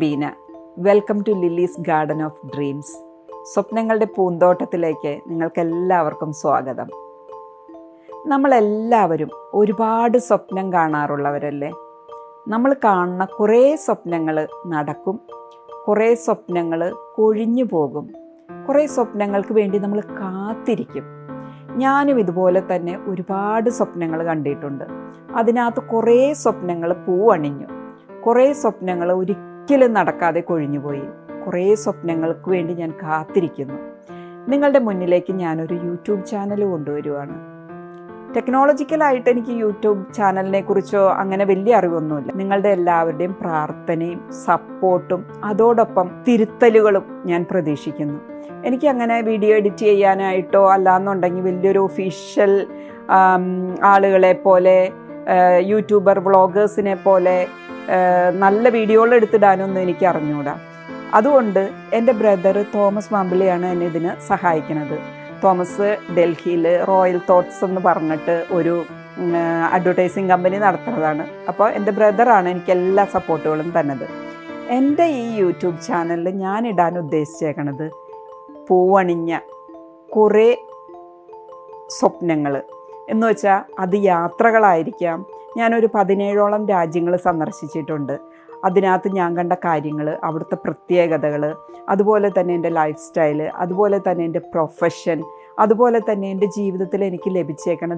Beena. Welcome to Lily's garden of dreams. സ്വപ്നങ്ങളുടെ പൂന്തോട്ടത്തിലേക്ക് നിങ്ങൾക്കെല്ലാവർക്കും സ്വാഗതം. നമ്മളെല്ലാവരും ഒരുപാട് സ്വപ്നം കാണാറുള്ളവരല്ലേ? നമ്മൾ കാണുന്ന കുറേ സ്വപ്നങ്ങൾ നടക്കും, കുറേ സ്വപ്നങ്ങൾ കൊഴിഞ്ഞു പോകും, കുറേ സ്വപ്നങ്ങൾക്ക് വേണ്ടി നമ്മൾ കാത്തിരിക്കും. ഞാനും ഇതുപോലെ തന്നെ ഒരുപാട് സ്വപ്നങ്ങൾ കണ്ടിട്ടുണ്ട്. അതിനകത്ത് കുറേ സ്വപ്നങ്ങൾ പൂവണിഞ്ഞു, കുറേ സ്വപ്നങ്ങൾ ഒരിക്കലും നടക്കാതെ കൊഴിഞ്ഞുപോയി. കുറേ സ്വപ്നങ്ങൾക്ക് വേണ്ടി ഞാൻ കാത്തിരിക്കുന്നു. നിങ്ങളുടെ മുന്നിലേക്ക് ഞാനൊരു യൂട്യൂബ് ചാനൽ കൊണ്ടുവരുവാണ്. ടെക്നോളജിക്കലായിട്ട് എനിക്ക് യൂട്യൂബ് ചാനലിനെ കുറിച്ചോ അങ്ങനെ വലിയ അറിവൊന്നുമില്ല. നിങ്ങളുടെ എല്ലാവരുടെയും പ്രാർത്ഥനയും സപ്പോർട്ടും അതോടൊപ്പം തിരുത്തലുകളും ഞാൻ പ്രതീക്ഷിക്കുന്നു. എനിക്ക് അങ്ങനെ വീഡിയോ എഡിറ്റ് ചെയ്യാനായിട്ടോ അല്ലാന്നുണ്ടെങ്കിൽ വലിയൊരു ഒഫീഷ്യൽ ആളുകളെ പോലെ യൂട്യൂബർ വ്ളോഗേഴ്സിനെ പോലെ നല്ല വീഡിയോകൾ എടുത്തിടാനൊന്നും എനിക്ക് അറിഞ്ഞുകൂടാ. അതുകൊണ്ട് എൻ്റെ ബ്രദർ തോമസ് മാമ്പിളിയാണ് എന്നെ ഇതിന് സഹായിക്കുന്നത്. തോമസ് ഡൽഹിയിൽ റോയൽ തോട്ട്സ് എന്ന് പറഞ്ഞിട്ട് ഒരു അഡ്വർടൈസിങ് കമ്പനി നടത്തുന്നതാണ്. അപ്പോൾ എൻ്റെ ബ്രദറാണ് എനിക്ക് എല്ലാ സപ്പോർട്ടുകളും തന്നത്. എൻ്റെ ഈ യൂട്യൂബ് ചാനലിൽ ഞാൻ ഇടാൻ ഉദ്ദേശിച്ചേക്കണത് പൂവണിഞ്ഞ കുറേ സ്വപ്നങ്ങൾ എന്ന് വെച്ചാൽ അത് യാത്രകളായിരിക്കാം. ഞാനൊരു 17ഓളം രാജ്യങ്ങൾ സന്ദർശിച്ചിട്ടുണ്ട്. അതിനകത്ത് ഞാൻ കണ്ട കാര്യങ്ങൾ, അവിടുത്തെ പ്രത്യേകതകൾ, അതുപോലെ തന്നെ എൻ്റെ ലൈഫ് സ്റ്റൈല്, അതുപോലെ തന്നെ എൻ്റെ പ്രൊഫഷൻ, അതുപോലെ തന്നെ എൻ്റെ ജീവിതത്തിൽ എനിക്ക് ലഭിച്ചേക്കണ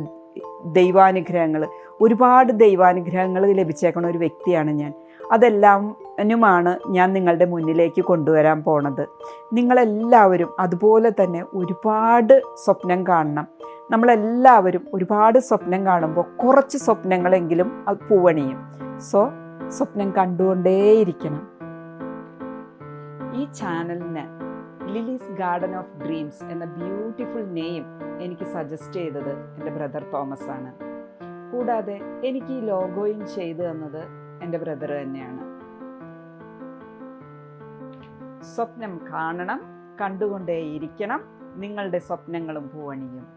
ദൈവാനുഗ്രഹങ്ങൾ, ഒരുപാട് ദൈവാനുഗ്രഹങ്ങൾ ലഭിച്ചേക്കണ ഒരു വ്യക്തിയാണ് ഞാൻ. അതെല്ലാനുമാണ് ഞാൻ നിങ്ങളുടെ മുന്നിലേക്ക് കൊണ്ടുവരാൻ പോണത്. നിങ്ങളെല്ലാവരും അതുപോലെ തന്നെ ഒരുപാട് സ്വപ്നം കാണണം. നമ്മളെല്ലാവരും ഒരുപാട് സ്വപ്നം കാണുമ്പോൾ കുറച്ച് സ്വപ്നങ്ങളെങ്കിലും അത് പൂവണിയും. സോ സ്വപ്നം കണ്ടുകൊണ്ടേയിരിക്കണം. ഈ ചാനലിന് ലില്ലീസ് ഗാർഡൻ ഓഫ് ഡ്രീംസ് എന്ന ബ്യൂട്ടിഫുൾ നെയിം എനിക്ക് സജസ്റ്റ് ചെയ്തത് എൻ്റെ ബ്രദർ തോമസ് ആണ്. കൂടാതെ എനിക്ക് ഈ ലോഗോയും ചെയ്തു തന്നത് എൻ്റെ ബ്രദർ തന്നെയാണ്. സ്വപ്നം കാണണം, കണ്ടുകൊണ്ടേയിരിക്കണം. നിങ്ങളുടെ സ്വപ്നങ്ങളും പൂവണിയും.